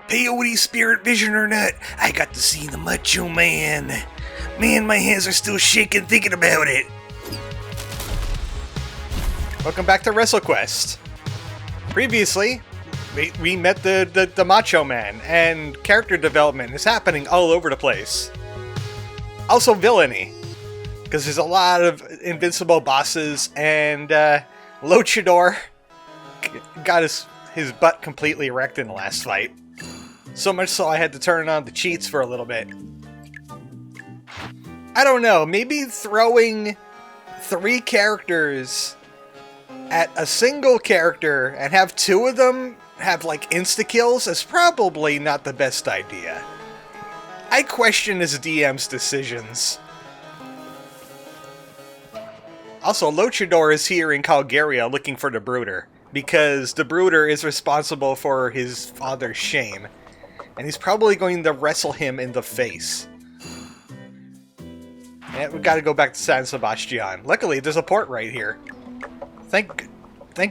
Peyote spirit vision or not, I got to see the Macho Man. Man, my hands are still shaking thinking about it. Welcome back to WrestleQuest. Previously, we met the Macho Man, and character development is happening all over the place. Also villainy, because there's a lot of invincible bosses, and Luchador got his butt completely wrecked in the last fight. So much so I had to turn on the cheats for a little bit. I don't know, maybe throwing 3 characters at a single character and have 2 of them have like insta-kills is probably not the best idea. I question his DM's decisions. Also, Luchador is here in Calgaria looking for the Brooder, because the Brooder is responsible for his father's shame, and he's probably going to wrestle him in the face. And we gotta go back to San Sebastian. Luckily, there's a port right here. Thank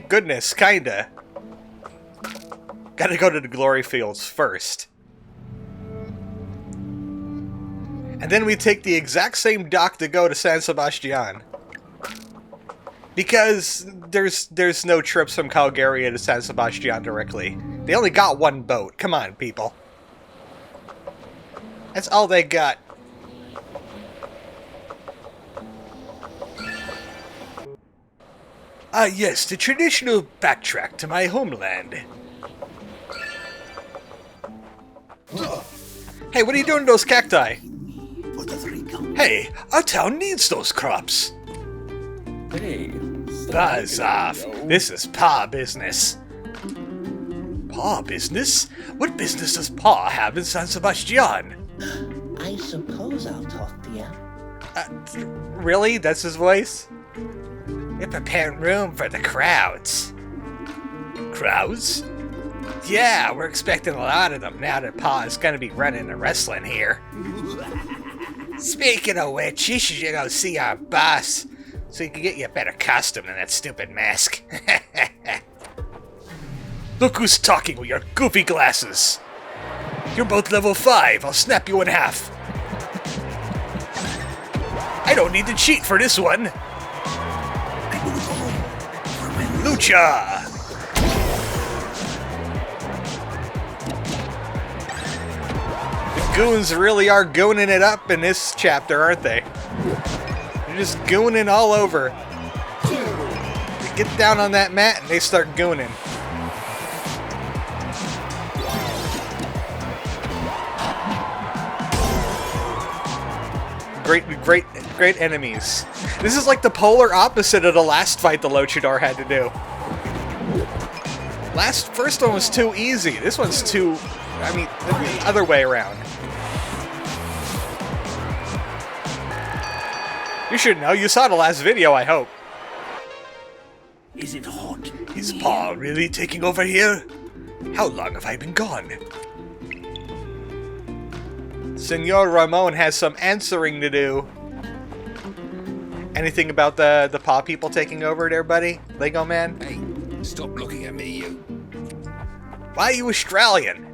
goodness, kinda. Gotta go to the glory fields first. And then we take the exact same dock to go to San Sebastian. Because there's no trips from Calgary to San Sebastian directly. They only got 1 boat. Come on, people. That's all they got. Ah, yes, the traditional backtrack to my homeland. Hey, what are you doing to those cacti? Hey, our town needs those crops. Hey, Buzz off. This is Pa business. Pa business? What business does Pa have in San Sebastian? I suppose I'll talk to you. Really? That's his voice? They're preparing room for the crowds. Crowds? Yeah, we're expecting a lot of them now that Pa is gonna be running the wrestling here. Speaking of which, you should go see our boss so he can get you a better costume than that stupid mask. Look who's talking with your goofy glasses. You're both level 5. I'll snap you in half. I don't need to cheat for this one. Lucha! The goons really are gooning it up in this chapter, aren't they? They're just gooning all over. They get down on that mat and they start gooning. Great enemies. This is like the polar opposite of the last fight the Luchador had to do. First one was too easy. This one's too... I mean, the other way around. You should know. You saw the last video, I hope. Is it hot? Is Pa really taking over here? How long have I been gone? Senor Ramon has some answering to do. Anything about the Pa people taking over there, buddy? Lego Man? Hey, stop looking at me, you. Why are you Australian?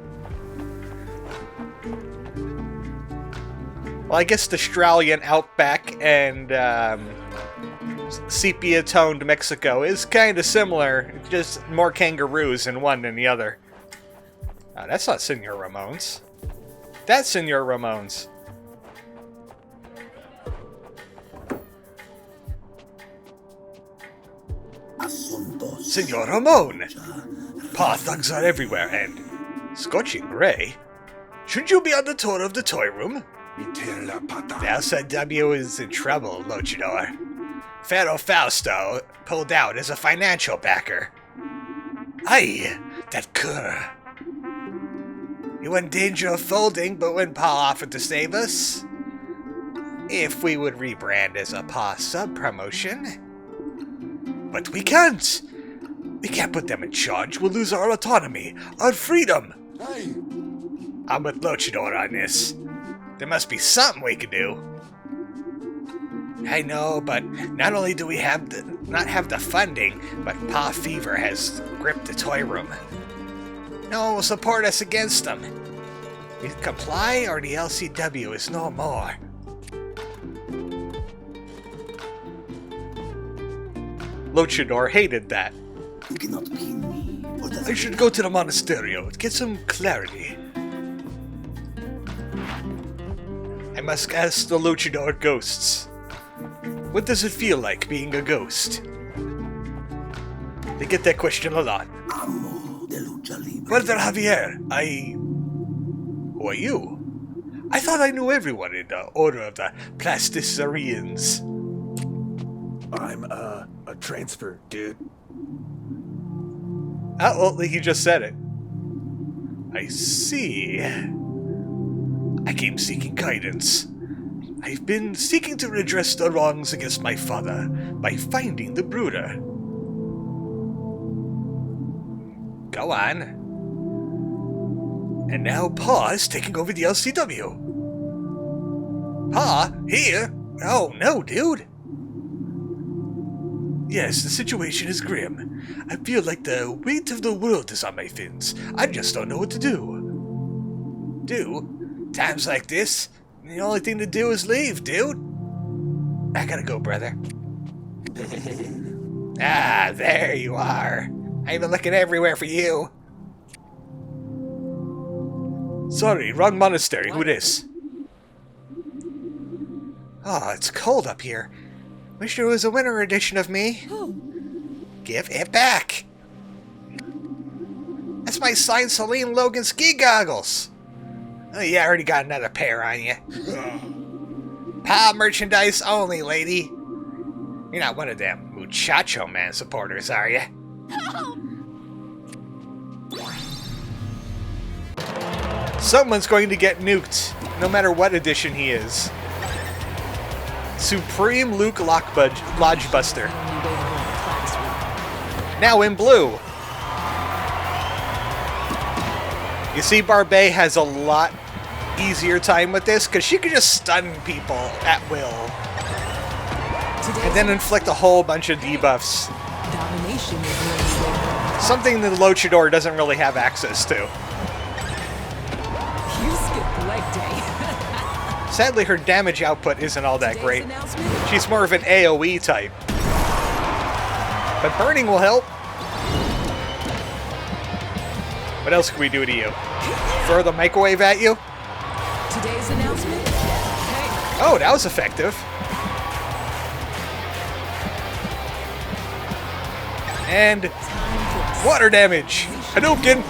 Well, I guess the Australian outback and sepia-toned Mexico is kind of similar. Just more kangaroos in one than the other. That's not Senor Ramon's. That's Senor Ramon's. Senor Ramon! Pa thugs are everywhere and scorching grey. Shouldn't you be on the tour of the toy room? The outside W is in trouble, Luchador. Pharaoh Fausto pulled out as a financial backer. Aye, that cur. You were in danger of folding, but when Pa offered to save us, if we would rebrand as a Pa sub-promotion. But we can't. We can't put them in charge. We'll lose our autonomy, our freedom. Hey. I'm with Luchador on this. There must be something we can do. I know, but not only do we not have the funding, but Pa Fever has gripped the toy room. No, support us against them. We comply or the LCW is no more. Luchador hated that. You cannot pin me. I should go to the monasterio to get some clarity. I must ask the Luchador ghosts. What does it feel like being a ghost? They get that question a lot. Brother Javier, Who are you? I thought I knew everyone in the Order of the Plasticarians. I'm a transfer, dude. Oh, well, he just said it. I see. I came seeking guidance. I've been seeking to redress the wrongs against my father by finding the brooder. Go on. And now Pa is taking over the LCW. Pa? Here? Oh, no, dude. Yes, the situation is grim. I feel like the weight of the world is on my fins. I just don't know what to do. Do? Times like this, the only thing to do is leave, dude. I gotta go, brother. Ah, there you are. I've been looking everywhere for you. Sorry, wrong monastery. Who this? Oh, it's cold up here. Wish there was a winter edition of me. Give it back. That's my signed Celine Logan ski goggles. Oh, yeah, I already got another pair on you. Pa merchandise only, lady. You're not one of them Muchacho Man supporters, are you? Someone's going to get nuked, no matter what edition he is. Supreme Luke Lodgebuster. Now in blue. You see, Barbet has a lot easier time with this, because she could just stun people at will. And then inflict a whole bunch of debuffs. Something that the Luchador doesn't really have access to. Sadly, her damage output isn't all that great. She's more of an AoE type. But burning will help. What else can we do to you? Throw the microwave at you? Today's announcement. Oh, that was effective. And water damage. Hadouken.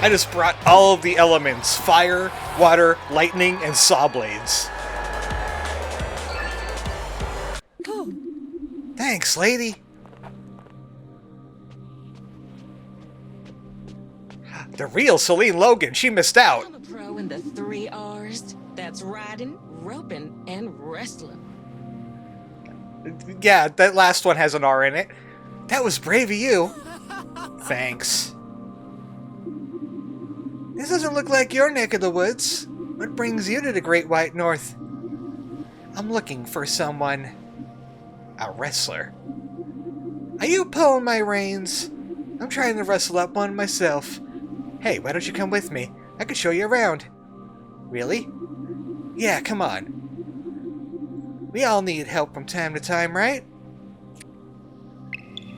I just brought all of the elements: fire, water, lightning, and saw blades. Thanks, lady. The real Celine Logan, she missed out. I'm a pro in the 3 R's. That's riding, roping, and wrestling. Yeah, that last one has an R in it. That was brave of you. Thanks. This doesn't look like your neck of the woods. What brings you to the Great White North? I'm looking for someone. A wrestler. Are you pulling my reins? I'm trying to wrestle up one myself. Hey, why don't you come with me? I can show you around. Really? Yeah, come on. We all need help from time to time, right?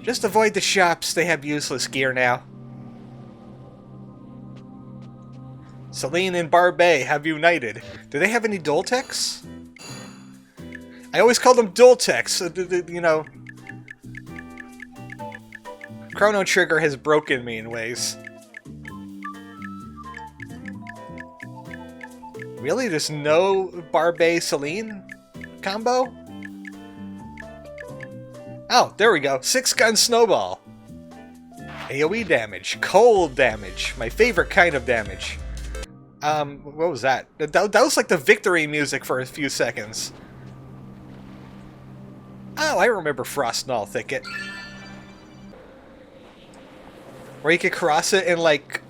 Just avoid the shops. They have useless gear now. Celine and Barbet have united. Do they have any Doltecs? I always call them Doltecs. You know, Chrono Trigger has broken me in ways. Really? There's no Barbet-Celine combo? Oh, there we go. 6-gun snowball. AoE damage. Cold damage. My favorite kind of damage. What was that? That was like the victory music for a few seconds. Oh, I remember Frostnall Thicket. Where you could cross it in like...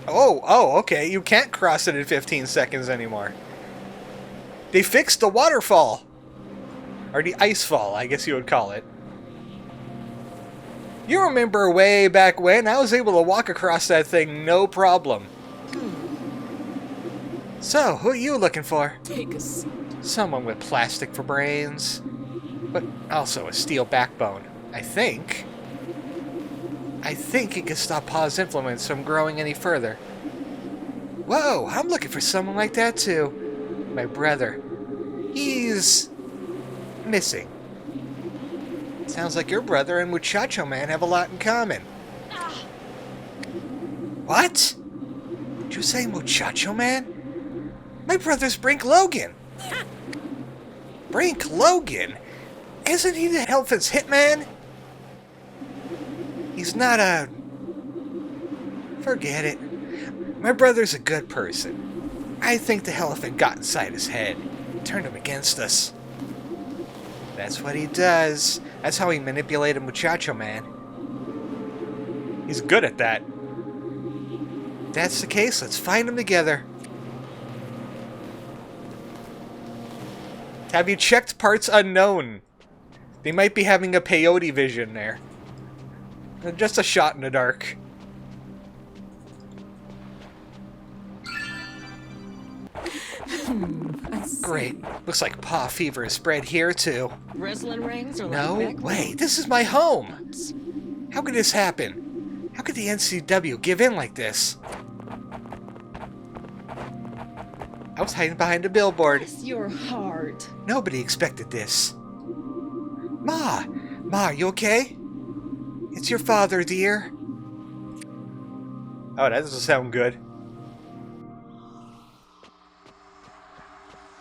Oh, okay. You can't cross it in 15 seconds anymore. They fixed the waterfall. Or the icefall, I guess you would call it. You remember way back when I was able to walk across that thing no problem. So, who are you looking for? Take a seat. Someone with plastic for brains, but also a steel backbone. I think it can stop Pa's influence from growing any further. Whoa, I'm looking for someone like that too. My brother. He's missing. Sounds like your brother and Muchacho Man have a lot in common. What? Did you say Muchacho Man? My brother's Brink Logan. Brink Logan? Isn't he the elephant's hitman? He's not a... Forget it. My brother's a good person. I think the elephant got inside his head, turned him against us. That's what he does. That's how he manipulated Muchacho Man. He's good at that. If that's the case, let's find them together. Have you checked parts unknown? They might be having a peyote vision there. Just a shot in the dark. Great. Looks like paw fever is spread here too. Wrestling rings are No like way. This is my home. How could this happen? How could the NCW give in like this? I was hiding behind a billboard. Bless your heart. Nobody expected this. Ma, are you okay? It's your father, dear. Oh, that doesn't sound good.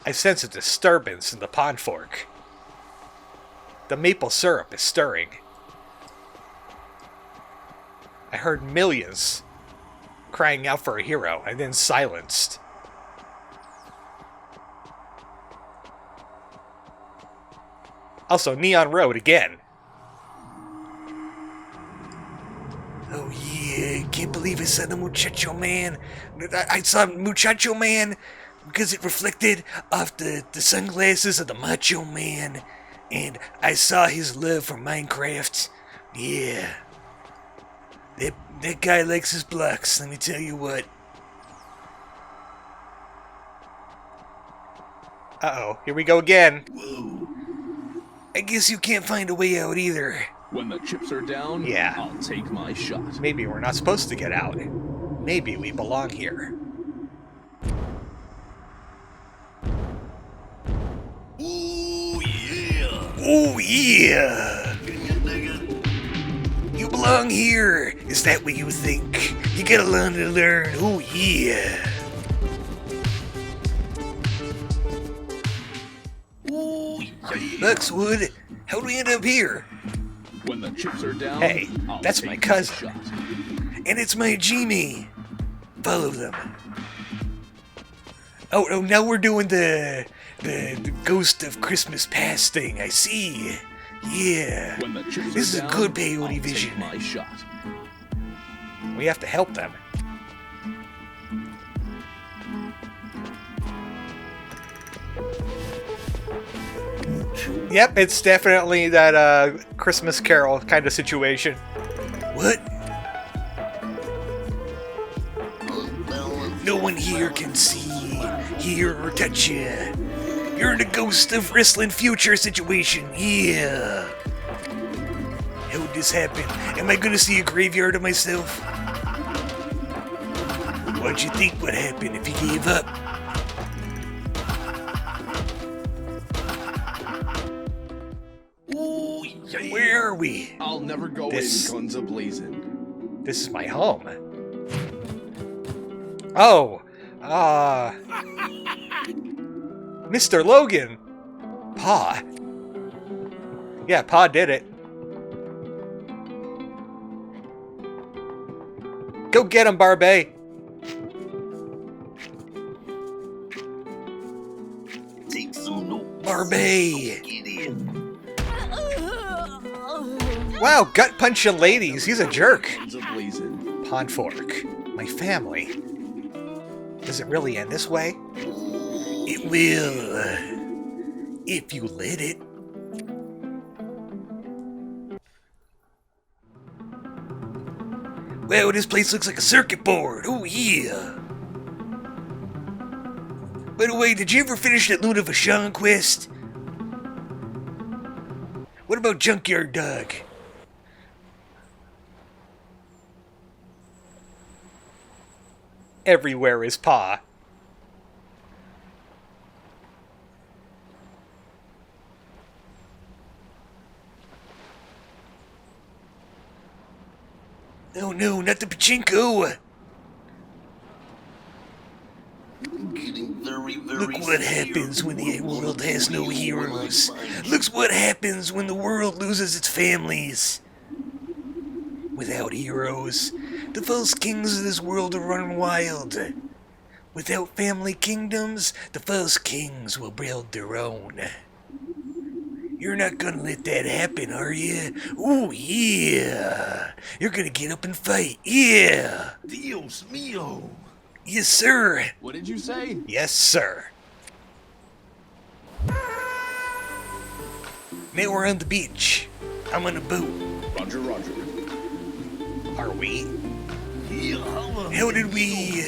I sense a disturbance in the pond fork. The maple syrup is stirring. I heard millions crying out for a hero and then silenced. Also, Neon Road again. Oh yeah, can't believe I saw the Muchacho Man. I saw Muchacho Man because it reflected off the sunglasses of the Macho Man. And I saw his love for Minecraft. Yeah. That guy likes his blocks, let me tell you what. Uh-oh, here we go again. Whoa. I guess you can't find a way out either. When the chips are down, Yeah. I'll take my shot. Maybe we're not supposed to get out. Maybe we belong here. Ooh, yeah. Oh yeah! You belong here! Is that what you think? You got a lot to learn. Oh yeah! Ooh, yeah. Buckswood, how do we end up here? When the chips are down, Hey, I'll that's take my cousin. shot. And it's my Jimmy. Follow them. Oh, now we're doing the Ghost of Christmas Past thing. I see. Yeah. When the chips This are is down, good peyote I'll vision. take my shot. We have to help them. Yep, it's definitely that Christmas Carol kind of situation. What? No one here can see, hear, or touch you. You're in a Ghost of Wrestling Future situation. Yeah. How would this happen? Am I gonna see a graveyard of myself? What'd you think would happen if you gave up? Ooh, yeah. Where are we? I'll never go This- in guns a-blazing. This is my home. Oh, Mr. Logan. Pa. Yeah, Pa did it. Go get him, Barbie. Barbie. Wow, gut punching ladies. He's a jerk. Guns a-blazing. Pond fork. My family. Does it really end this way? It will. If you let it. Wow, this place looks like a circuit board. Oh, yeah. By the way, did you ever finish that Luna Vachon quest? What about Junkyard Dog? Everywhere is Pa. Oh no, not the pachinko! Look what happens when the world has no heroes. Look what happens when the world loses its families. Without heroes, the false kings of this world will run wild. Without family kingdoms, the false kings will build their own. You're not gonna let that happen, are you? Oh, yeah. You're gonna get up and fight, yeah. Dios mío. Yes, sir. What did you say? Yes, sir. Now we're on the beach. I'm on a boat. Roger, roger. Are we? How did we,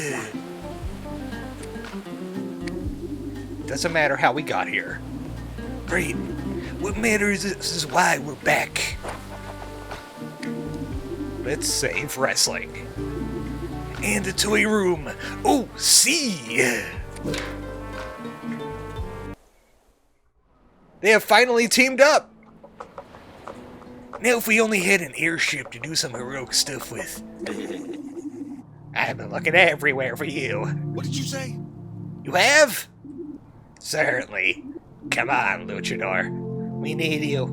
Doesn't matter how we got here. Great. What matters is why we're back. Let's save wrestling. And the toy room. Oh, see! They have finally teamed up! Now if we only had an airship to do some heroic stuff with. I've been looking everywhere for you. What did you say? You have? Certainly. Come on, Luchador. We need you.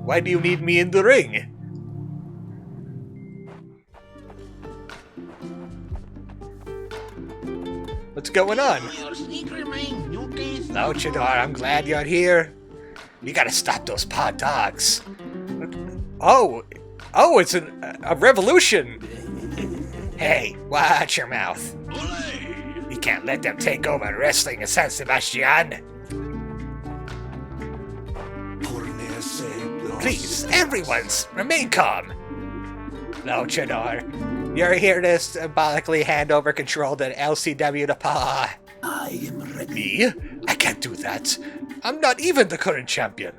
Why do you need me in the ring? What's going on? Luchador, I'm glad you're here. You gotta stop those paw dogs. Oh, it's a revolution. Hey, watch your mouth. You can't let them take over wrestling in San Sebastian. Please, everyone's remain calm. Luchador, you're here to symbolically hand over control to LCW to Pa. I am ready. Me? I can't do that. I'm not even the current champion.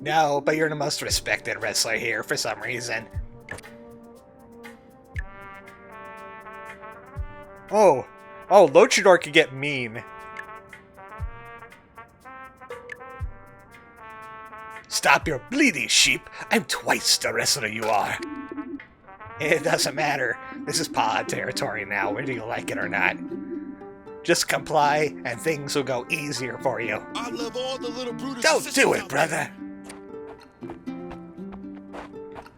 No, but you're the most respected wrestler here for some reason. Oh, Luchador could get mean. Stop your bleeding, sheep. I'm twice the wrestler you are. It doesn't matter. This is pod territory now, whether you like it or not. Just comply, and things will go easier for you. I love all the little brutish. Don't do it, brother.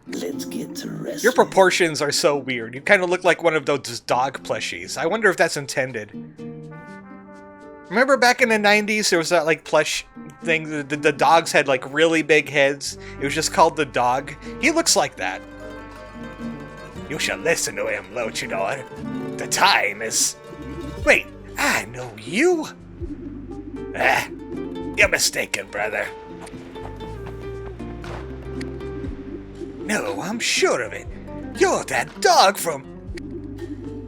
Let's get to wrestling. Your proportions are so weird. You kind of look like one of those dog plushies. I wonder if that's intended. Remember back in the 90s, there was that like plush thing. The dogs had like really big heads. It was just called the dog. He looks like that. You should listen to him, Luchador. The time is... Wait, I know you. You're mistaken, brother. No, I'm sure of it. You're that dog from...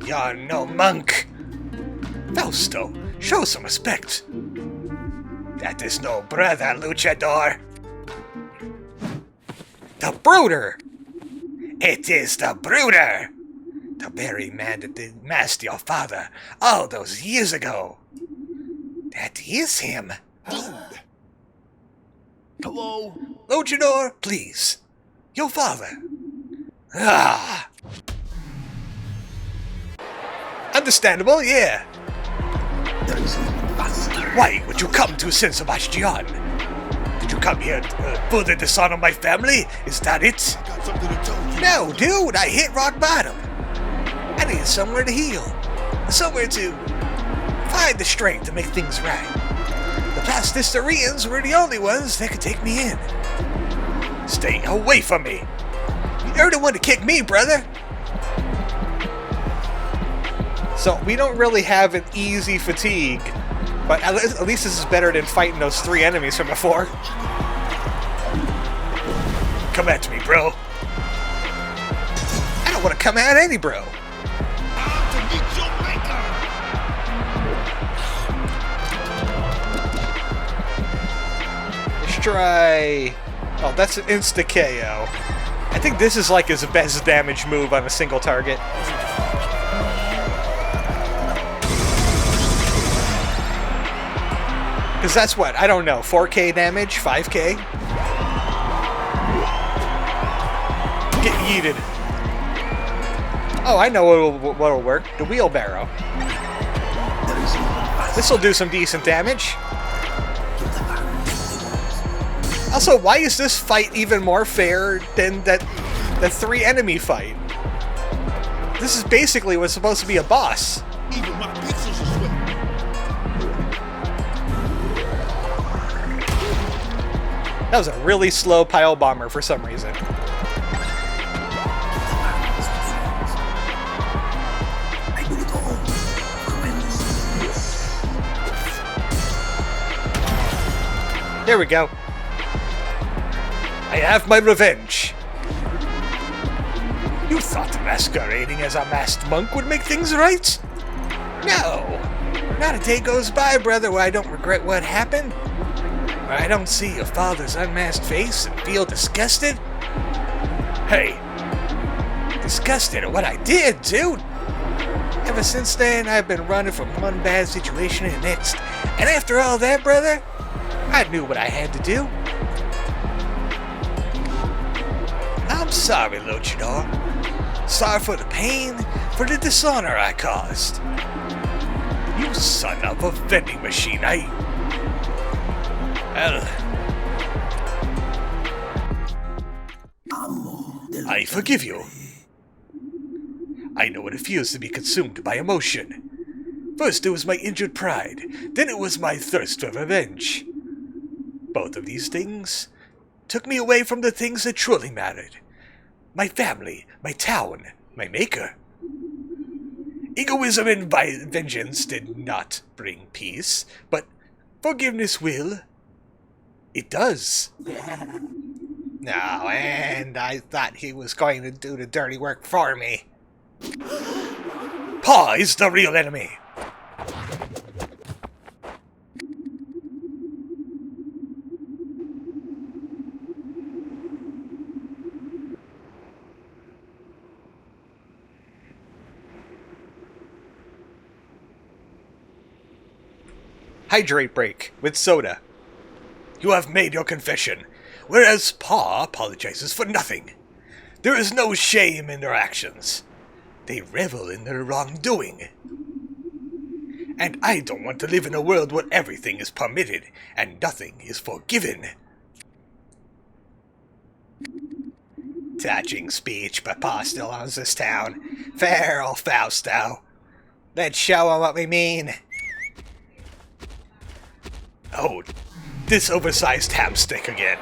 You're no monk. Fausto, show some respect. That is no brother, Luchador. The Brooder! It is the Brooder! The very man that did master your father all those years ago. That is him. Dude. Hello? Luchador, please. Your father. Ah. Understandable, yeah. Why would you come to San Sebastian? Did you come here to further dishonor my family? Is that it? I got something to tell you. No, dude, I hit rock bottom. I need somewhere to heal. Somewhere to find the strength to make things right. The Plastistarians were the only ones that could take me in. Stay away from me. You're the one to kick me, brother. So we don't really have an easy fatigue. But at least this is better than fighting those 3 enemies from before. Come at me, bro. I don't want to come at any bro. To meet your maker. Let's try... Oh, that's an insta-KO. I think this is like his best damage move on a single target. Because that's what? I don't know. 4K damage? 5K? Get yeeted. Oh, I know what'll work. The wheelbarrow. This'll do some decent damage. Also, why is this fight even more fair than that 3 enemy fight? This is basically what's supposed to be a boss. Even my pixels are sweating. That was a really slow pile bomber for some reason. There we go. I have my revenge. You thought masquerading as a masked monk would make things right? No. Not a day goes by, brother, where I don't regret what happened. Where I don't see your father's unmasked face and feel disgusted. Hey. Disgusted at what I did, dude. Ever since then, I've been running from one bad situation to the next. And after all that, brother, I knew what I had to do. I'm sorry, Luchador. Sorry for the pain, for the dishonor I caused. You son of a vending machine, I forgive you. I know what it feels to be consumed by emotion. First it was my injured pride, then it was my thirst for revenge. Both of these things took me away from the things that truly mattered. My family, my town, my maker. Egoism and vengeance did not bring peace, but forgiveness will. It does. No, and I thought he was going to do the dirty work for me. Pa is the real enemy. Hydrate break with soda. You have made your confession, whereas Pa apologizes for nothing. There is no shame in their actions. They revel in their wrongdoing. And I don't want to live in a world where everything is permitted and nothing is forgiven. Touching speech, but Pa still owns this town. Fair old Fausto. Let's show him what we mean. Oh, this oversized hamstick again.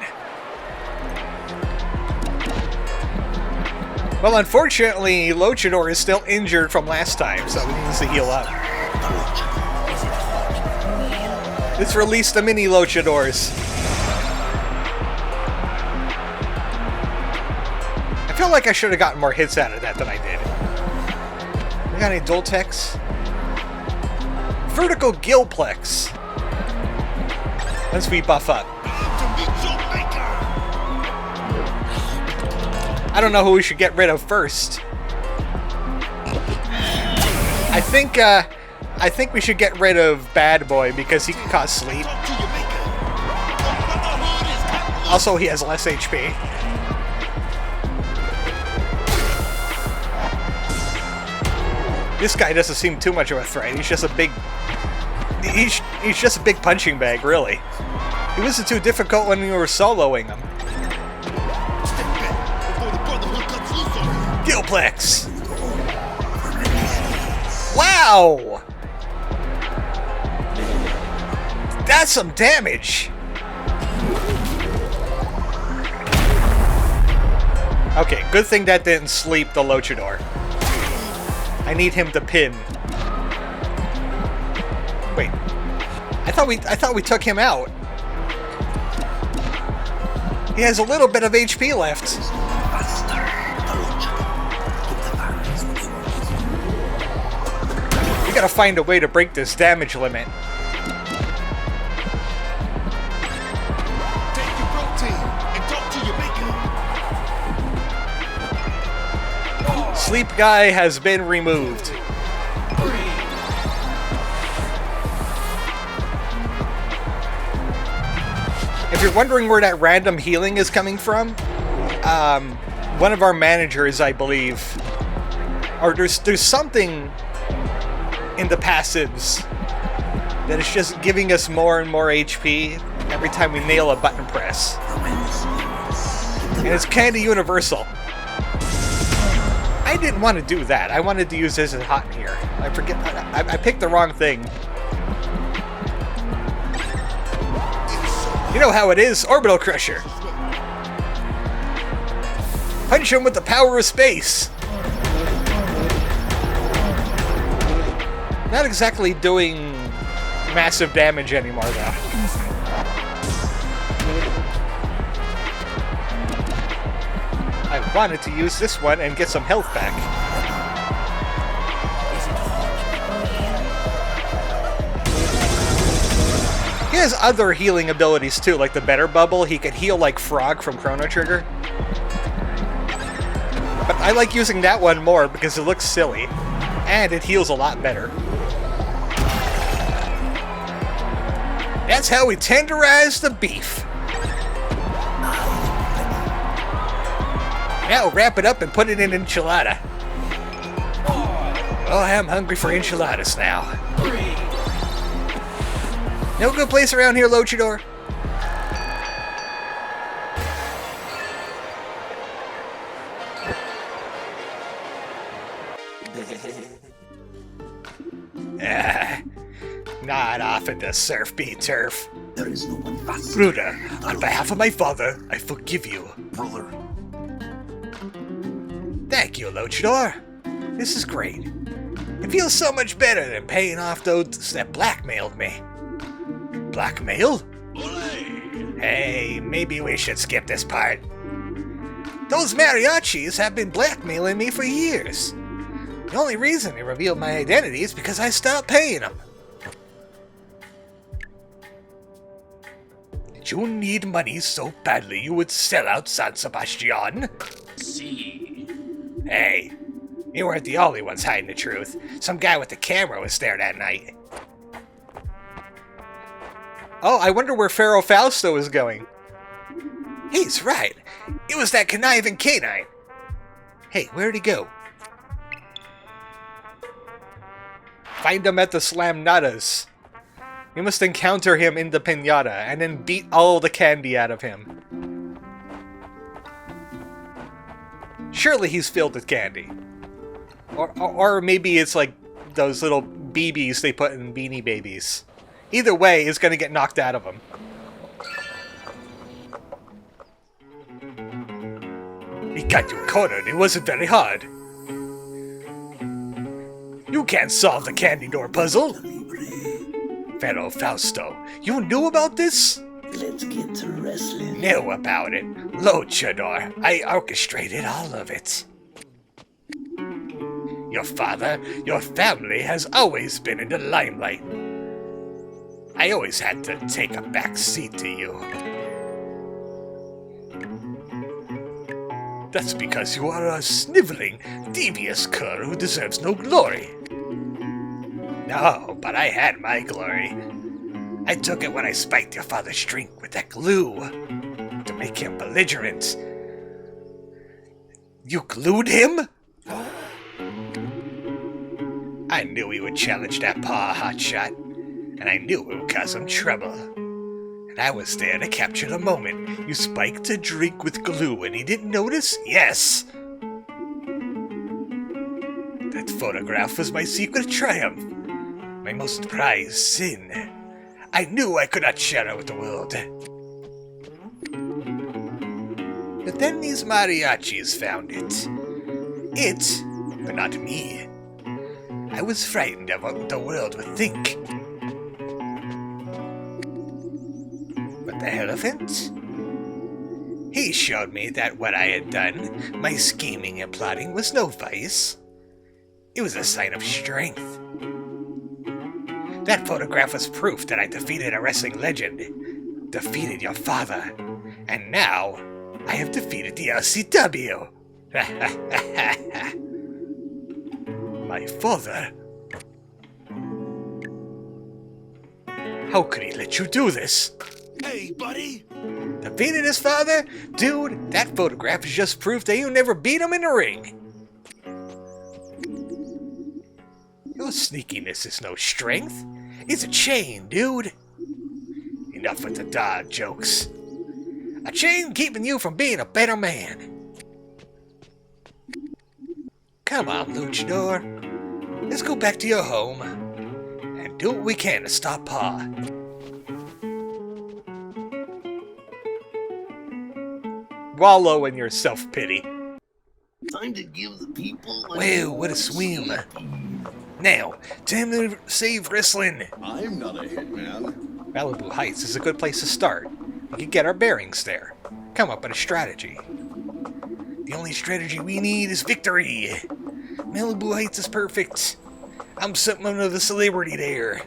Well, unfortunately, Luchador is still injured from last time, so he needs to heal up. Let's release the mini Luchadors. I feel like I should have gotten more hits out of that than I did. We got any Doltex? Vertical Gillplex. Once we buff up. I don't know who we should get rid of first. I think we should get rid of Bad Boy because he can cause sleep. Also, he has less HP. This guy doesn't seem too much of a threat. He's just a big... He's just a big punching bag, really. He wasn't too difficult when we were soloing him. Gillplex! Wow! That's some damage! Okay, good thing that didn't sleep the Luchador. I need him to pin. Wait. I thought we took him out. He has a little bit of HP left. We gotta find a way to break this damage limit. Take your protein and talk to your maker. Sleep guy has been removed. If you're wondering where that random healing is coming from, one of our managers, I believe, or there's something in the passives that is just giving us more and more HP every time we nail a button press. And it's kind of universal. I didn't want to do that. I wanted to use this as hot in here. I picked the wrong thing. You know how it is, Orbital Crusher. Punch him with the power of space. Not exactly doing massive damage anymore, though. I wanted to use this one and get some health back. He has other healing abilities too, like the Better Bubble. He could heal like Frog from Chrono Trigger. But I like using that one more because it looks silly. And it heals a lot better. That's how we tenderize the beef. Now wrap it up and put it in enchilada. Oh, I'm hungry for enchiladas now. No good place around here, Luchador? Not off in the surf be turf. There is no one faster. Bruder, on behalf of my father, I forgive you. Brother. Thank you, Luchador. This is great. It feels so much better than paying off those that blackmailed me. Blackmail? Hey, maybe we should skip this part. Those mariachis have been blackmailing me for years. The only reason they revealed my identity is because I stopped paying them. Did you need money so badly you would sell out San Sebastian? See. Hey, you weren't the only ones hiding the truth. Some guy with the camera was there that night. Oh, I wonder where Pharaoh Fausto is going. He's right. It was that conniving canine. Hey, where'd he go? Find him at the Slamnadas. You must encounter him in the pinata and then beat all the candy out of him. Surely he's filled with candy. Or maybe it's like those little BBs they put in Beanie Babies. Either way, it's gonna get knocked out of him. He got you cornered. It wasn't very hard. You can't solve the candy door puzzle. Pharaoh Fausto, you knew about this? Let's get to wrestling. Knew about it. Luchador, I orchestrated all of it. Your father, your family has always been in the limelight. I always had to take a back seat to you. That's because you are a sniveling, devious cur who deserves no glory. No, but I had my glory. I took it when I spiked your father's drink with that glue to make him belligerent. You glued him? I knew he would challenge that paw hotshot, and I knew it would cause him trouble. And I was there to capture the moment you spiked a drink with glue and he didn't notice? Yes! That photograph was my secret triumph, my most prized sin. I knew I could not share it with the world. But then these mariachis found it. It, but not me. I was frightened of what the world would think. The elephant? He showed me that what I had done, my scheming and plotting, was no vice. It was a sign of strength. That photograph was proof that I defeated a wrestling legend, defeated your father, and now I have defeated the LCW. My father? How could he let you do this? Hey, buddy. Defeated his father? Dude, that photograph is just proof that you never beat him in the ring. Your sneakiness is no strength. It's a chain, dude. Enough with the dog jokes. A chain keeping you from being a better man. Come on, luchador. Let's go back to your home and do what we can to stop Pa. Wallow in your self-pity. Time to give the people. Wow, what a swim. Now, time to save wrestling. I'm not a hitman. Malibu Heights is a good place to start. We can get our bearings there. Come up with a strategy. The only strategy we need is victory. Malibu Heights is perfect. I'm something of a celebrity there.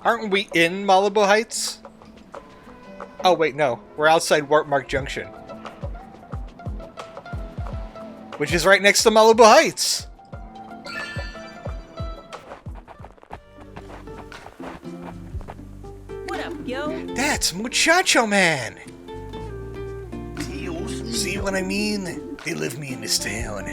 Aren't we in Malibu Heights? Oh wait, no. We're outside Wartmark Junction. Which is right next to Malibu Heights. What up, yo? That's Muchacho Man. See what I mean? They live me in this town.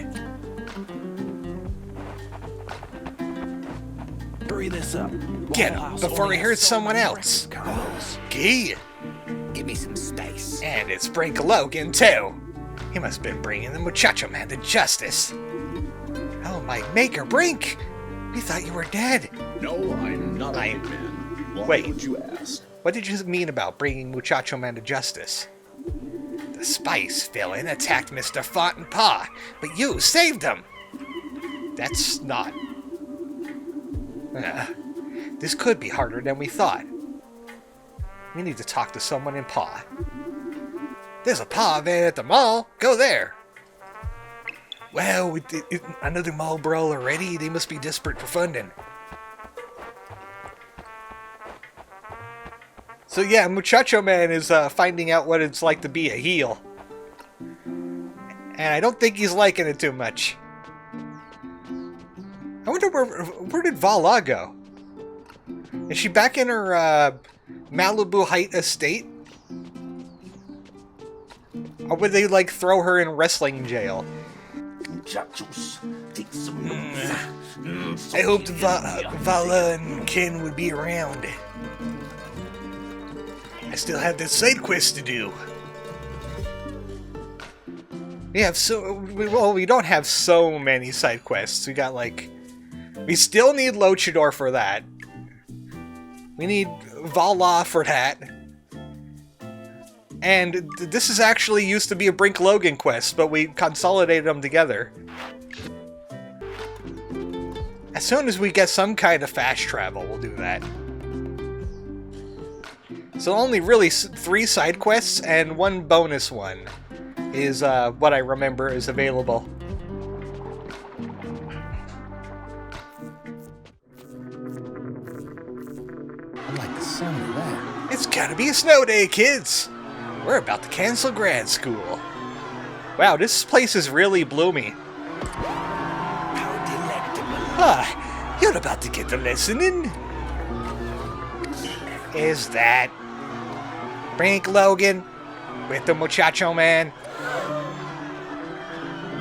Hurry this up. Get him before he hurts someone else. Gee. Give me some space. And it's Brink Logan, too. He must have been bringing the Muchacho Man to justice. Oh, my maker, Brink! We thought you were dead. No, I'm not a hitman. Why Wait. would you ask? What did you mean about bringing Muchacho Man to justice? The Spice villain attacked Mr. Font and Pa, but you saved him. That's not... this could be harder than we thought. We need to talk to someone in Pa. There's a Pa van at the mall. Go there. Well, another mall brawl already? They must be desperate for funding. So yeah, Muchacho Man is finding out what it's like to be a heel. And I don't think he's liking it too much. I wonder where did Vala go? Is she back in her Malibu Heights estate? Or would they like throw her in wrestling jail? I hoped Vala and Ken would be around. I still have this side quest to do. We don't have so many side quests. We got we still need Luchador for that. We need Vala for that. And this is actually used to be a Brink Logan quest, but we consolidated them together. As soon as we get some kind of fast travel, we'll do that. So only really 3 side quests and 1 bonus one is what I remember is available. I like the sound of that. It's gotta be a snow day, kids! We're about to cancel grad school. Wow, this place is really bloomy. How delectable. Ah, you're about to get the lesson in. Is that Brink Logan with the Muchacho Man?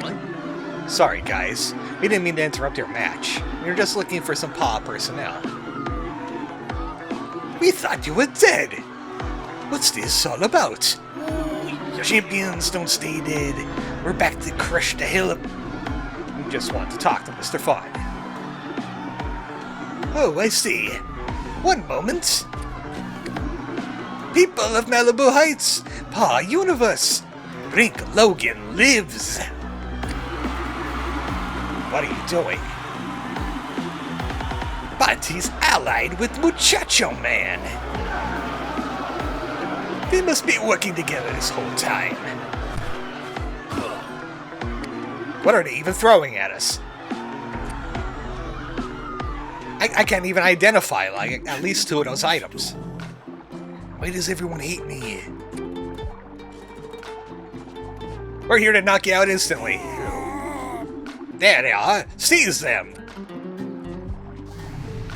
What? Sorry, guys. We didn't mean to interrupt your match. We were just looking for some PA personnel. We thought you were dead. What's this all about? Champions don't stay dead. We're back to crush the hell up. We just want to talk to Mr. Font. Oh, I see. One moment. People of Malibu Heights, Pa Universe, Brink Logan lives. What are you doing? But he's allied with Muchacho Man. They must be working together this whole time. What are they even throwing at us? I can't even identify, like, at least two of those items. Why does everyone hate me? We're here to knock you out instantly. There they are. Seize them.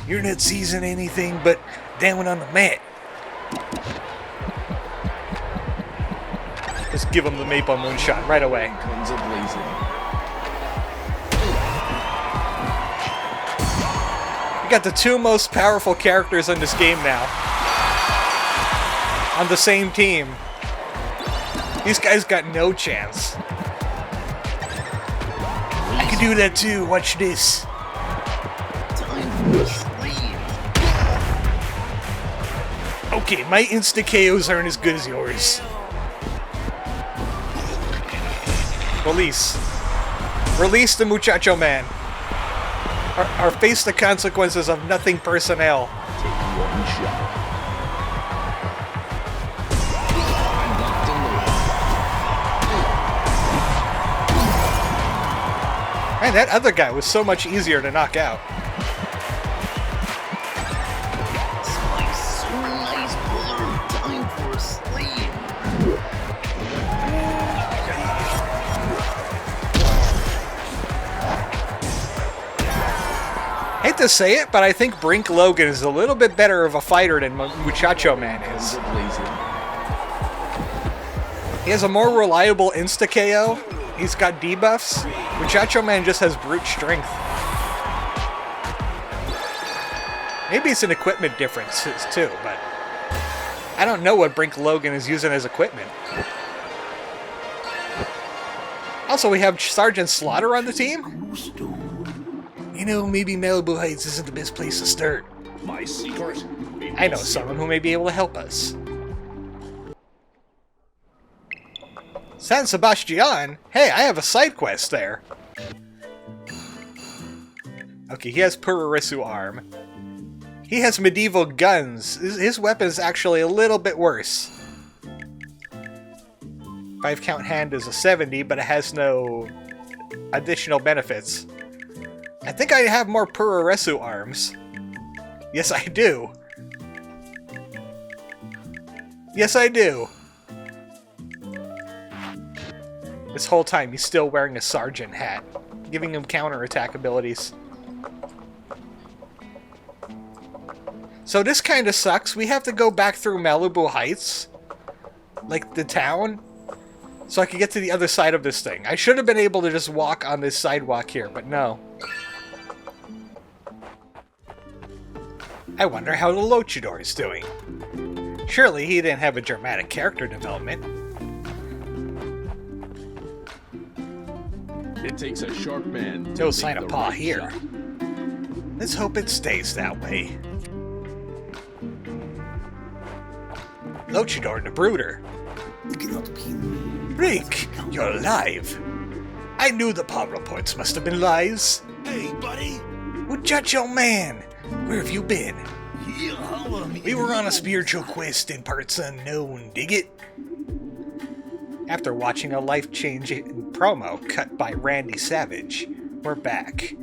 You're not seizing anything but down on the mat. Just give them the maple moonshine right away. Guns are blazing. We got the two most powerful characters in this game now. On the same team. These guys got no chance. I can do that too. Watch this. Time for sleep. Okay, my insta-KOs aren't as good as yours. Release. Release the Muchacho Man. Or face the consequences of nothing personnel. Take one shot. I'm locked and loaded. Man, that other guy was so much easier to knock out. Slice so nice, brother. Time for sleep. Hate to say it, but I think Brink Logan is a little bit better of a fighter than Muchacho Man is. Guns are blazing. He has a more reliable insta-KO. He's got debuffs. Muchacho Man just has brute strength. Maybe it's an equipment difference too, but I don't know what Brink Logan is using as equipment. Also, we have Sergeant Slaughter on the team. You know, maybe Malibu Heights isn't the best place to start. My secret. I know someone who may be able to help us. San Sebastian? Hey, I have a side quest there. Okay, he has Puroresu arm. He has medieval guns. His weapon is actually a little bit worse. 5 count hand is a 70, but it has no additional benefits. I think I have more Puroresu arms. Yes, I do. Yes, I do. This whole time, he's still wearing a sergeant hat, giving him counterattack abilities. So this kind of sucks. We have to go back through Malibu Heights, like the town, so I can get to the other side of this thing. I should have been able to just walk on this sidewalk here, but no. I wonder how the Luchador is doing. Surely he didn't have a dramatic character development. It takes a sharp man. No to sign make of the paw right here. shot. Let's hope it stays that way. Luchador and the Brooder. Rick, you're alive. I knew the paw reports must have been lies. Hey, buddy. Muchacho Man, where have you been? Yeah, holla me. We were on a spiritual quest in parts unknown, dig it? After watching a life-changing promo cut by Randy Savage, we're back.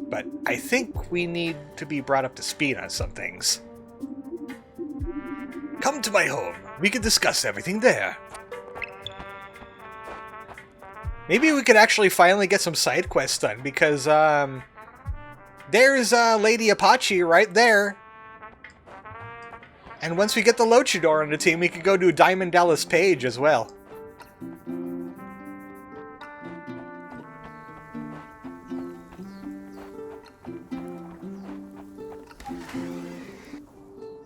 But I think we need to be brought up to speed on some things. Come to my home. We can discuss everything there. Maybe we could actually finally get some side quests done, because, there's Lady Apache right there. And once we get the Luchador on the team, we could go do Diamond Dallas Page as well.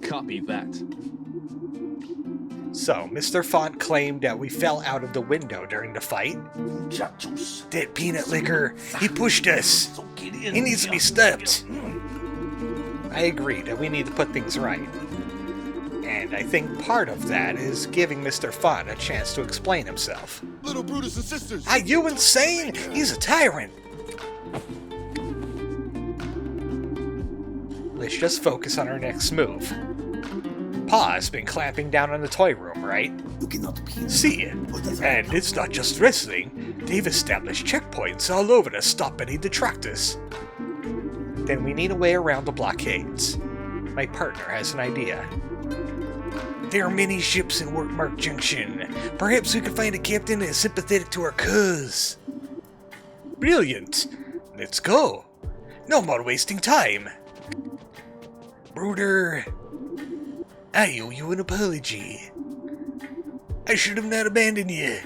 Copy that. So, Mr. Font claimed that we fell out of the window during the fight. Muchachos. That peanut licker, he pushed us. So get in. He needs to be stopped. I agree that we need to put things right. And I think part of that is giving Mr. Font a chance to explain himself. Little brothers and sisters. Are you insane? He's a tyrant. let's just focus on our next move. Pa's been clamping down on the toy room, right? See, and it's not just wrestling. They've established checkpoints all over to stop any detractors. Then we need a way around the blockades. My partner has an idea. There are many ships in Workmark Junction. Perhaps we can find a captain that is sympathetic to our cause. Brilliant. Let's go. No more wasting time. Brother, I owe you an apology. I should have not abandoned you.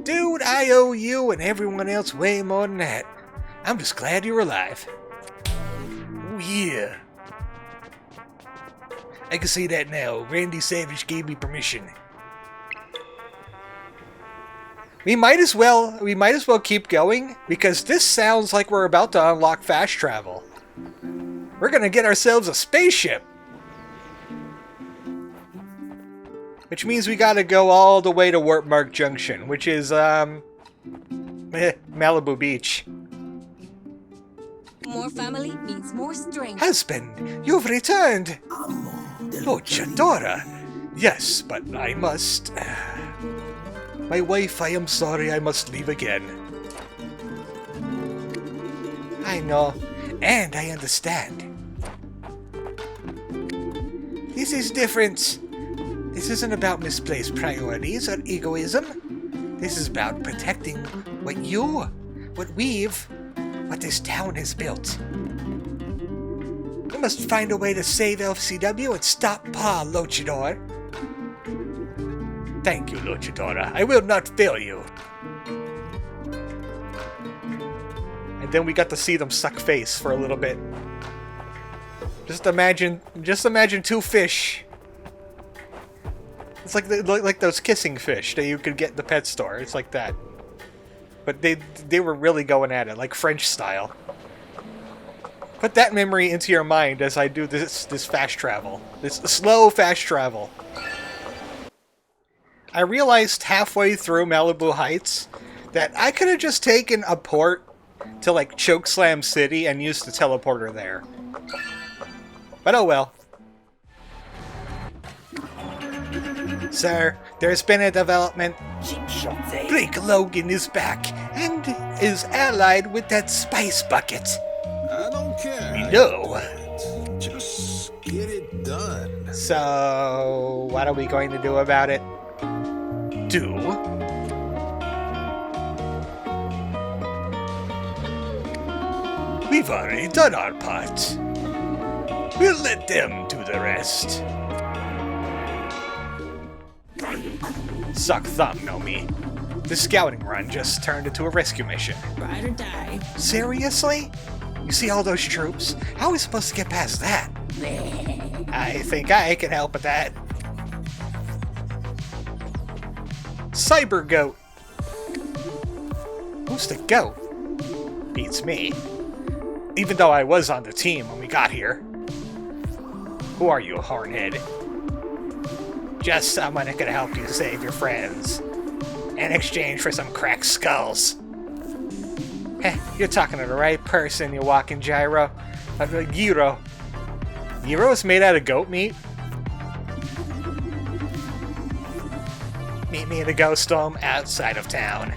Dude, I owe you and everyone else way more than that. I'm just glad you're alive. Oh yeah. I can say that now. Randy Savage gave me permission. We might as well keep going, because this sounds like we're about to unlock fast travel. We're gonna get ourselves a spaceship. Which means we gotta go all the way to Warpmark Junction, which is, Malibu Beach. More family means more strength. Husband, you've returned! Luchadora! Yes, but I must... My wife, I am sorry, I must leave again. I know, and I understand. This is different. This isn't about misplaced priorities or egoism. This is about protecting what this town has built. We must find a way to save LCW and stop Pa, Luchador. Thank you, Luchadora. I will not fail you. And then we got to see them suck face for a little bit. Just imagine two fish. It's like those kissing fish that you could get in the pet store. It's like that. But they were really going at it, like French style. Put that memory into your mind as I do this fast travel. This slow fast travel. I realized halfway through Malibu Heights that I could have just taken a port to like Chokeslam City and used the teleporter there. But oh well. Sir, there's been a development. Blake Logan is back and is allied with that spice bucket. I don't care. We know. Just get it done. So, what are we going to do about it? Do? We've already done our part. We'll let them do the rest. Suck thumb, Nomi. The scouting run just turned into a rescue mission. Ride or die. Seriously? You see all those troops? How are we supposed to get past that? I think I can help with that. Cyber Goat. Who's the goat? Beats me. Even though I was on the team when we got here. Who are you, Hornhead? Just someone that can help you save your friends. In exchange for some cracked skulls. Heh, you're talking to the right person, you walking gyro. Gyro. Gyro is made out of goat meat? Meet me in the Ghost Dome outside of town.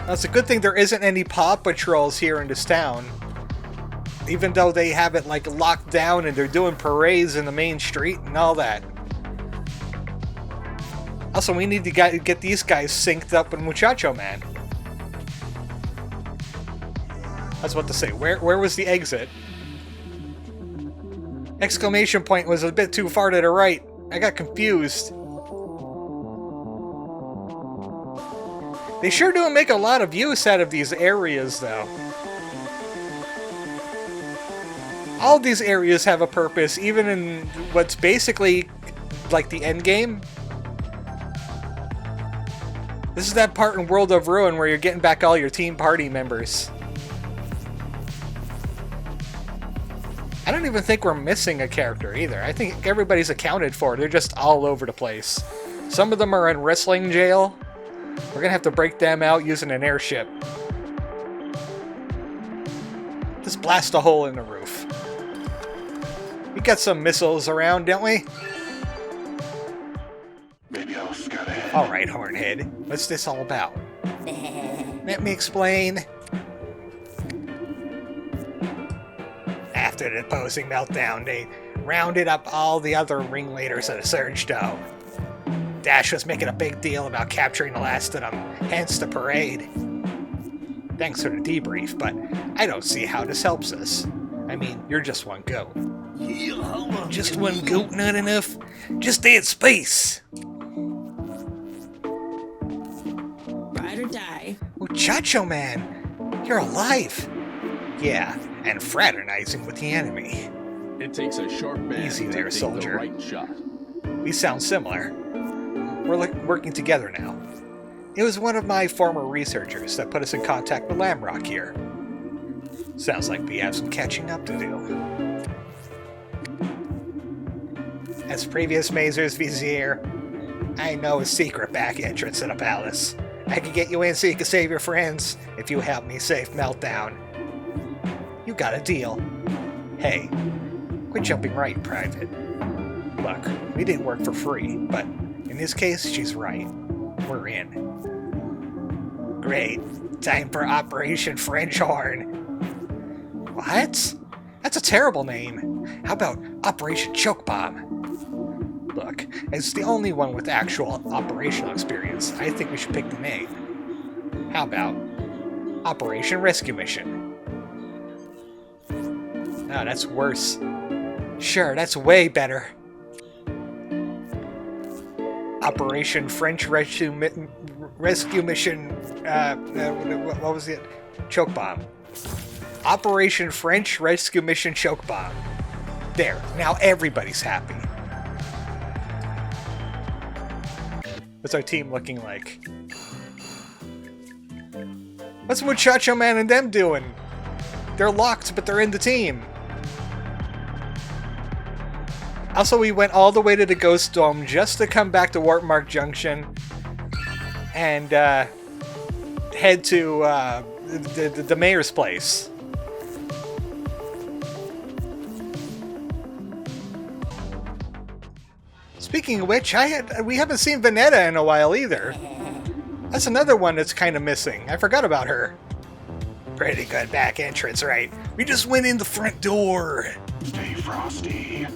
Now, it's a good thing there isn't any Paw Patrols here in this town. Even though they have it like locked down and they're doing parades in the main street and all that. Also, we need to get these guys synced up with Muchacho Man. I was about to say, where was the exit? Exclamation point was a bit too far to the right. I got confused. They sure do make a lot of use out of these areas, though. All these areas have a purpose, even in what's basically like the end game. This is that part in World of Ruin where you're getting back all your team party members. I don't even think we're missing a character either. I think everybody's accounted for. They're just all over the place. Some of them are in wrestling jail. We're gonna have to break them out using an airship. Just blast a hole in the roof. We got some missiles around, don't we? Alright, Hornhead. What's this all about? Let me explain. After the opposing meltdown, they rounded up all the other ringleaders of the Surge Dough. Dash was making a big deal about capturing the last of them, hence the parade. Thanks for the debrief, but I don't see how this helps us. I mean, you're just one goat. Just one goat not enough? Just add space! Ride or die. Oh, Chacho Man! You're alive! Yeah, and fraternizing with the enemy. It takes a sharp man Easy to there, take soldier. the right shot. We sound similar. We're working together now. It was one of my former researchers that put us in contact with Lamrock here. Sounds like we have some catching up to do. As previous Mazer's Vizier, I know a secret back entrance to the palace. I can get you in so you can save your friends if you help me save Meltdown. You got a deal. Hey, quit jumping right, Private. Look, we didn't work for free, but in this case, she's right. We're in. Great. Time for Operation French Horn. What? That's a terrible name. How about Operation Choke Bomb? Look, as the only one with actual operational experience, I think we should pick the name. How about Operation Rescue Mission? No, that's worse. Sure, that's way better. Operation French Rescue Mission. What was it? Choke Bomb. Operation French Rescue Mission Choke Bomb. There. Now everybody's happy. What's our team looking like? What's Muchacho Man and them doing? They're locked, but they're in the team. Also, we went all the way to the Ghost Dome just to come back to Warpmark Junction and head to the mayor's place. Speaking of which, we haven't seen Veneta in a while either. That's another one that's kind of missing. I forgot about her. Pretty good back entrance, right? We just went in the front door. Stay frosty.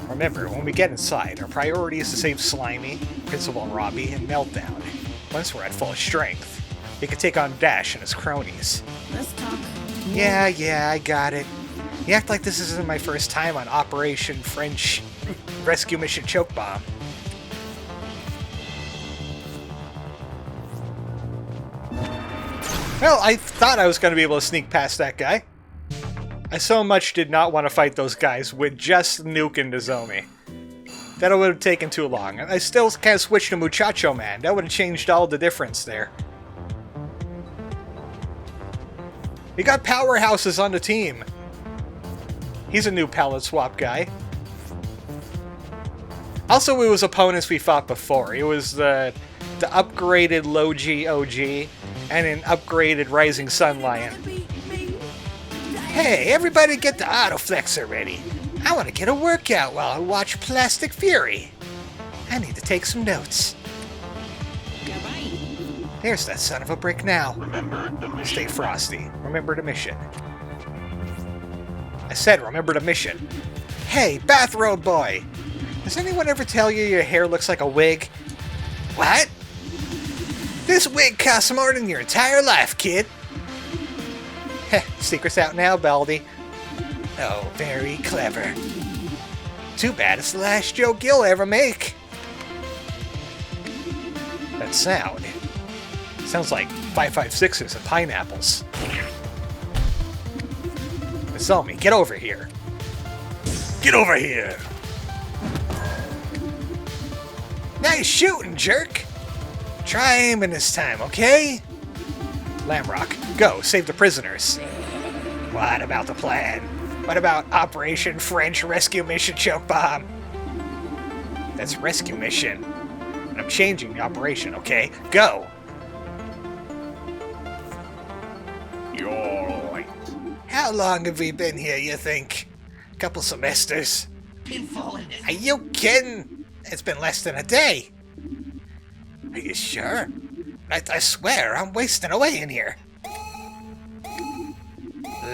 Remember, when we get inside, our priority is to save Slimy, Principal Robbie, and Meltdown. Once we're at full strength, we can take on Dash and his cronies. Let's talk. Yeah, I got it. You act like this isn't my first time on Operation French Rescue Mission Choke Bomb. Well, I thought I was going to be able to sneak past that guy. I so much did not want to fight those guys with just Nuke and Nozomi. That would have taken too long. I still can't switch to Muchacho Man. That would have changed all the difference there. We got Powerhouses on the team. He's a new palette swap guy. Also, it was opponents we fought before. It was the upgraded Logi OG and an upgraded Rising Sun Lion. Hey, everybody get the Autoflexor ready. I want to get a workout while I watch Plastic Fury. I need to take some notes. Goodbye. There's that son of a brick now. Remember the mission. Stay frosty. Remember the mission. I said remember the mission. Hey, bathrobe boy! Does anyone ever tell you your hair looks like a wig? What? This wig costs more than your entire life, kid. Heh, secret's out now, Baldy. Oh, very clever. Too bad it's the last joke you'll ever make. That sound. Sounds like 556s and pineapples. Nozomi, get over here. Get over here! Nice shooting, jerk! Try aiming this time, okay? Lamrock, go, save the prisoners. What about the plan? What about Operation French Rescue Mission Choke Bomb? That's Rescue Mission. And I'm changing the operation, okay? Go! You're right. How long have we been here, you think? Couple semesters? Are you kidding? It's been less than a day. Are you sure? I swear, I'm wasting away in here.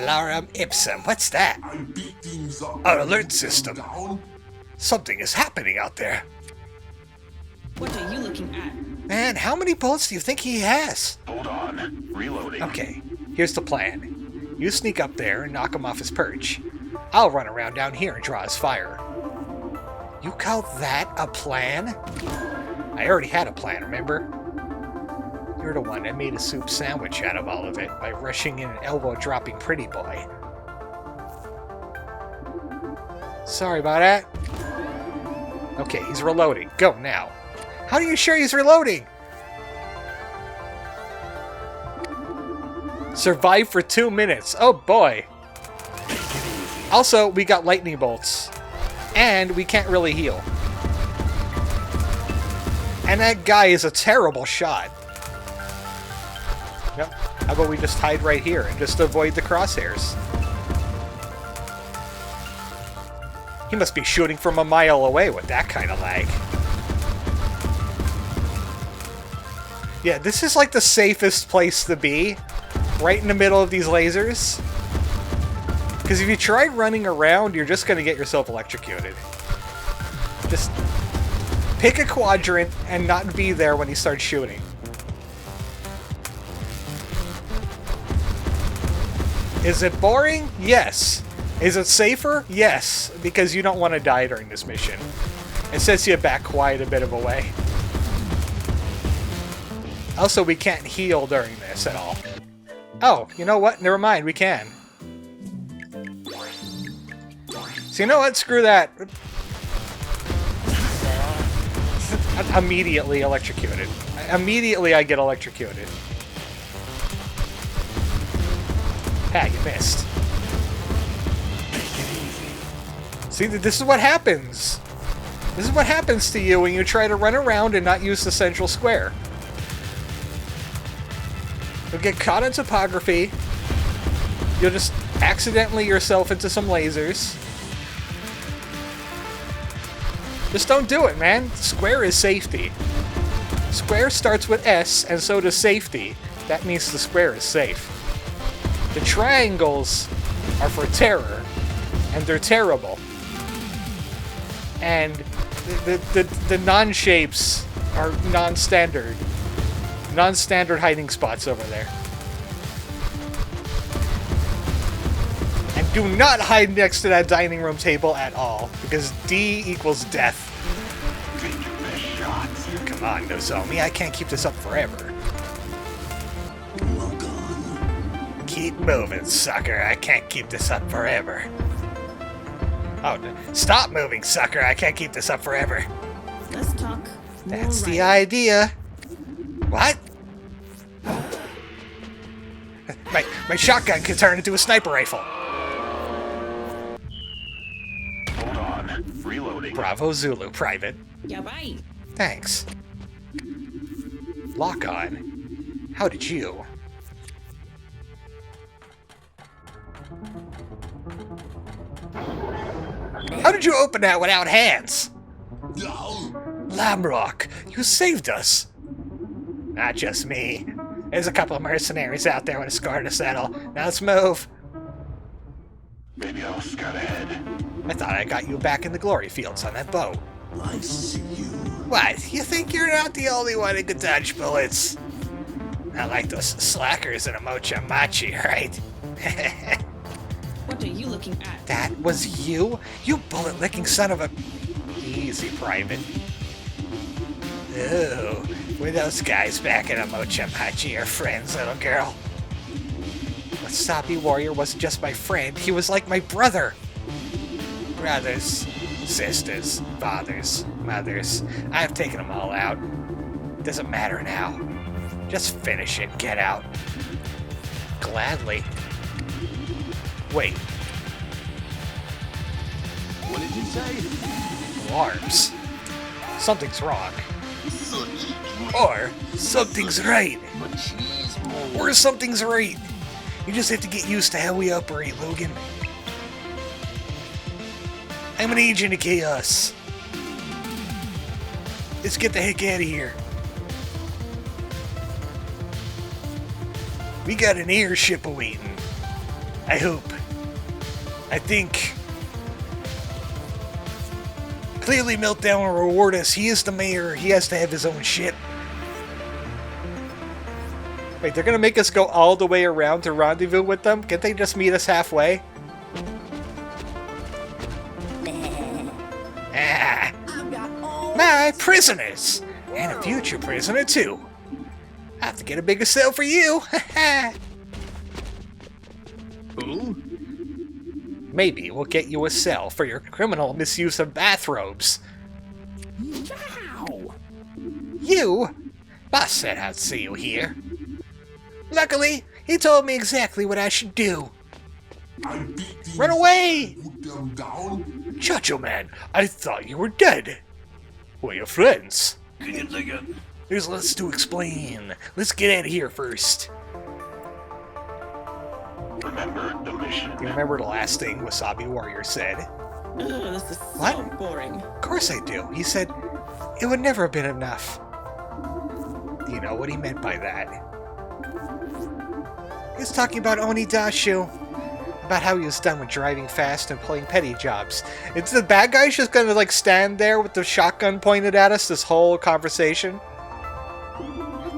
Lorem ipsum, what's that? Our alert system. Something is happening out there. What are you looking at? Man, how many bullets do you think he has? Hold on. Reloading. Okay, here's the plan. You sneak up there and knock him off his perch. I'll run around down here and draw his fire. You call that a plan? I already had a plan, remember? You're the one that made a soup sandwich out of all of it by rushing in and elbow-dropping Pretty Boy. Sorry about that. Okay, he's reloading. Go now. How are you sure he's reloading? Survive for 2 minutes. Oh boy. Also, we got lightning bolts. And we can't really heal. And that guy is a terrible shot. Yep. How about we just hide right here and just avoid the crosshairs? He must be shooting from a mile away with that kind of lag. Yeah, this is like the safest place to be. Right in the middle of these lasers. Because if you try running around, you're just going to get yourself electrocuted. Just pick a quadrant and not be there when he starts shooting. Is it boring? Yes. Is it safer? Yes, because you don't want to die during this mission. It sets you back quite a bit of a way. Also, we can't heal during this at all. Oh, you know what? Never mind, we can. So you know what? Screw that. I'm immediately electrocuted. Immediately I get electrocuted. Ah, you missed. See, this is what happens. This is what happens to you when you try to run around and not use the central square. You'll get caught in topography. You'll just accidentally yourself into some lasers. Just don't do it, man. Square is safety. Square starts with S, and so does safety. That means the square is safe. The triangles are for terror, and they're terrible. And the non-shapes are non-standard. Non-standard hiding spots over there. And do not hide next to that dining room table at all, because D equals death. Come on, Nozomi, I can't keep this up forever. Keep moving, sucker. I can't keep this up forever. Oh, stop moving, sucker. I can't keep this up forever. Let's talk. That's the idea. What? My shotgun can turn into a sniper rifle. Hold on. Reloading. Bravo Zulu, Private. Yeah, right. Thanks. Lock on. How did you? How did you open that without hands? Lamrock, you saved us. Not just me. There's a couple of mercenaries out there with a scar to settle. Now let's move. Maybe I'll scout ahead. I thought I got you back in the glory fields on that boat. I see you. What? You think you're not the only one who could dodge bullets? Not like those slackers in a mocha machi, right? What are you looking at? That was you? You bullet-licking son of a... Easy, Private. Ooh, were those guys back in a mocha machi your friends, little girl? Wasabi Warrior wasn't just my friend, he was like my brother. Brothers, sisters, fathers, mothers, I've taken them all out. Doesn't matter now. Just finish it, get out. Gladly. Wait. What did you say? Alarms. Something's wrong. Or something's right. Or something's right. You just have to get used to how we operate, Logan. I'm an agent of chaos. Let's get the heck out of here. We got an airship awaiting. I hope. I think. Clearly Meltdown will reward us. He is the mayor. He has to have his own ship. Wait, they're gonna make us go all the way around to rendezvous with them? Can't they just meet us halfway? Ah, my prisoners! And a future prisoner, too. I have to get a bigger cell for you. Who? Maybe we'll get you a cell for your criminal misuse of bathrobes. Ow! You? Boss said I'd see you here. Luckily, he told me exactly what I should do. Run away! Chacho Man, I thought you were dead. We're your friends. There's less to explain. Let's get out of here first. Remember the mission. You remember the last thing Wasabi Warrior said? Ugh, this is What? so boring. Of course I do. He said, it would never have been enough. You know what he meant by that. He's talking about Onidashu. About how he was done with driving fast and playing petty jobs. It's the bad guy's just gonna like stand there with the shotgun pointed at us this whole conversation.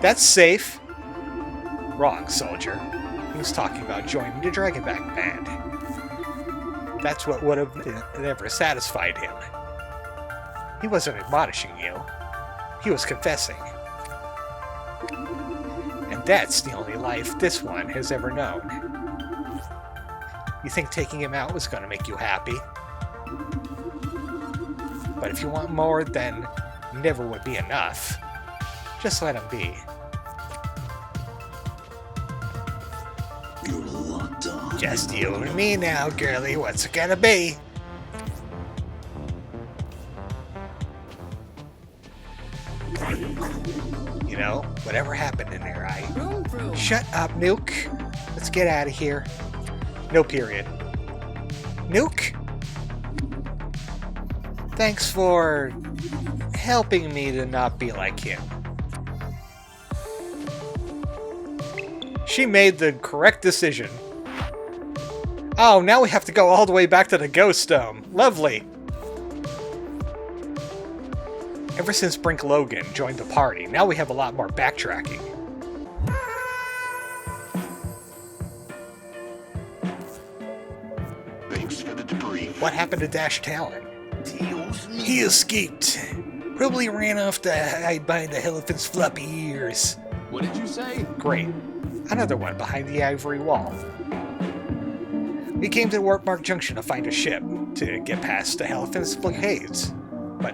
That's safe. Wrong, soldier. He was talking about joining the Dragonback band. That's what would have never satisfied him. He wasn't admonishing you. He was confessing. And that's the only life this one has ever known. You think taking him out was going to make you happy? But if you want more, then never would be enough. Just let him be. Just you and me now, girlie. What's it gonna be? You know, whatever happened in there, Vroom, vroom. Shut up, Nuke. Let's get out of here. No period. Nuke? Thanks for helping me to not be like him. She made the correct decision. Oh, now we have to go all the way back to the Ghost Dome. Lovely. Ever since Brink Logan joined the party, now we have a lot more backtracking. Thanks for the debris. What happened to Dash Talon? He escaped. Probably ran off to hide behind the elephant's floppy ears. What did you say? Great. Another one behind the ivory wall. We came to Warpmark Junction to find a ship to get past the elephant's blockades. But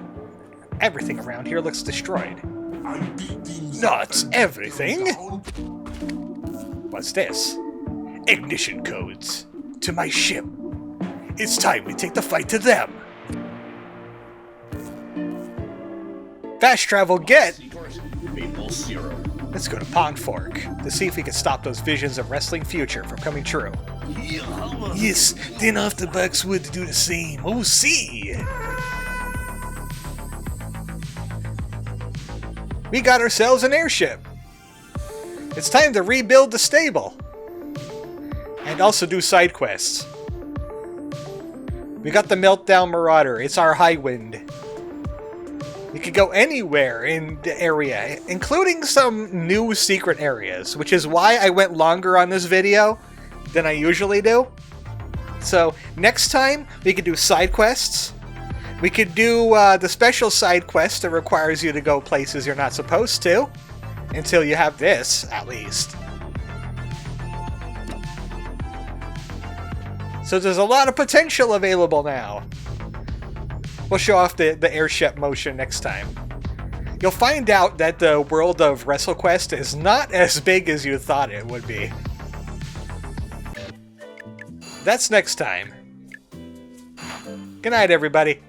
everything around here looks destroyed. Not everything! What's this? Ignition codes. To my ship. It's time we take the fight to them. Fast travel get! Maple syrup. Let's go to Pond Fork to see if we can stop those visions of wrestling future from coming true. Yes, then off to Boxwood to do the same. Oh, see! We got ourselves an airship. It's time to rebuild the stable. And also do side quests. We got the Meltdown Marauder. It's our high wind. We could go anywhere in the area, including some new secret areas, which is why I went longer on this video than I usually do. So next time, we could do side quests. We could do the special side quest that requires you to go places you're not supposed to, until you have this, at least. So there's a lot of potential available now. We'll show off the airship motion next time. You'll find out that the world of WrestleQuest is not as big as you thought it would be. That's next time. Good night, everybody.